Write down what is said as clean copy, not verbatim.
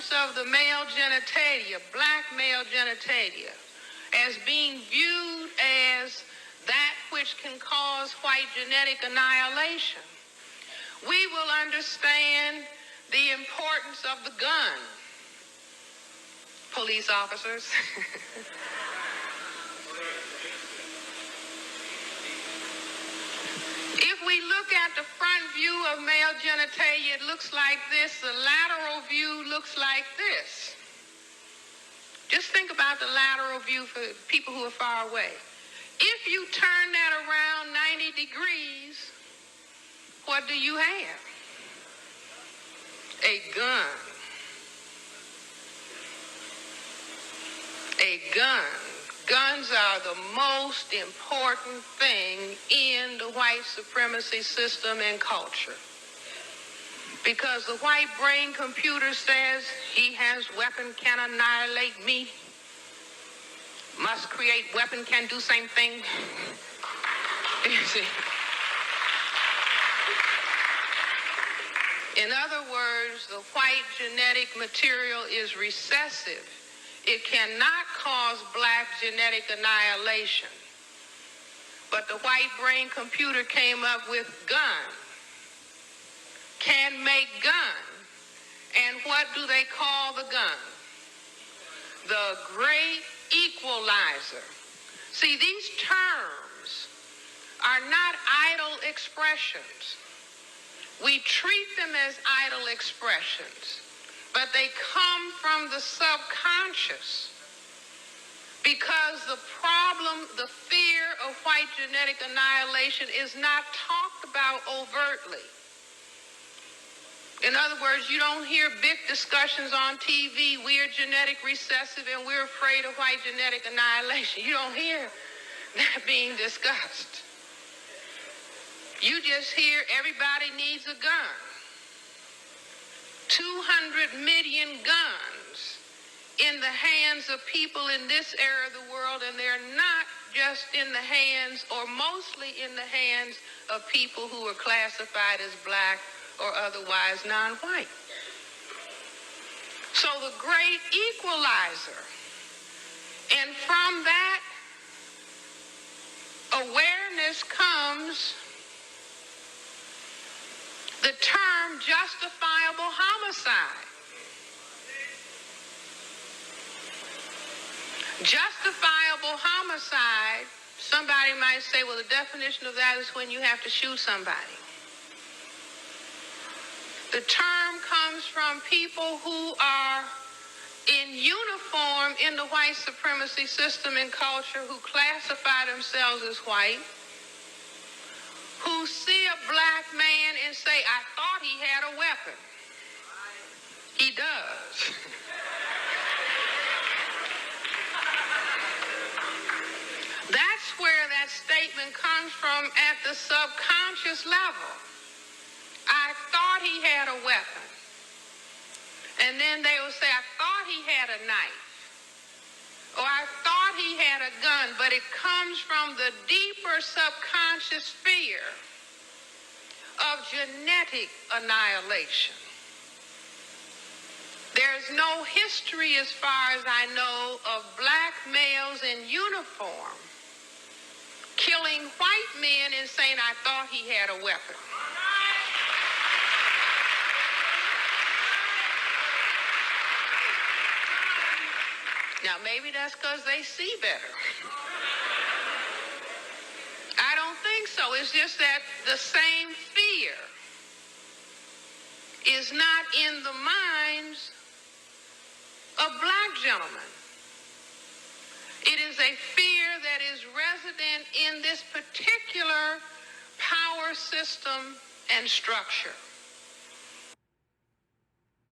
importance of the male genitalia, black male genitalia, as being viewed as that which can cause white genetic annihilation, we will understand the importance of the gun. Police officers. If we look at the front view of male genitalia, it looks like this. The lateral view looks like this. Just think about the lateral view for people who are far away. If you turn that around 90 degrees, what do you have? A gun. A gun. Guns are the most important thing in the white supremacy system and culture. Because the white brain computer says he has weapon, can annihilate me. Must create weapon, can do same thing. You see? In other words, the white genetic material is recessive. It cannot cause black genetic annihilation. But the white brain computer came up with gun. Can make gun. And what do they call the gun? The great equalizer. See, these terms are not idle expressions. We treat them as idle expressions, but they come from the subconscious, because the problem, the fear of white genetic annihilation is not talked about overtly. In other words, you don't hear big discussions on TV, we are genetic recessive and we're afraid of white genetic annihilation. You don't hear that being discussed. You just hear everybody needs a gun. 200 million guns in the hands of people in this era of the world, and they're not just in the hands, or mostly in the hands, of people who are classified as black or otherwise non-white. So the great equalizer, and from that awareness comes the term justifiable homicide. Justifiable homicide, somebody might say, well, the definition of that is when you have to shoot somebody. The term comes from people who are in uniform in the white supremacy system and culture, who classify themselves as white, who see a black man and say, I thought he had a weapon. He does. That's where that statement comes from, at the subconscious level. I thought he had a weapon. And then they will say, I thought he had a knife. Or I thought he had a gun. But it comes from the deeper subconscious fear of genetic annihilation. There's no history, as far as I know, of black males in uniform killing white men and saying, I thought he had a weapon. Now, maybe that's because they see better. I don't think so. It's just that the same fear is not in the minds of black gentlemen. It is a fear that is resident in this particular power system and structure.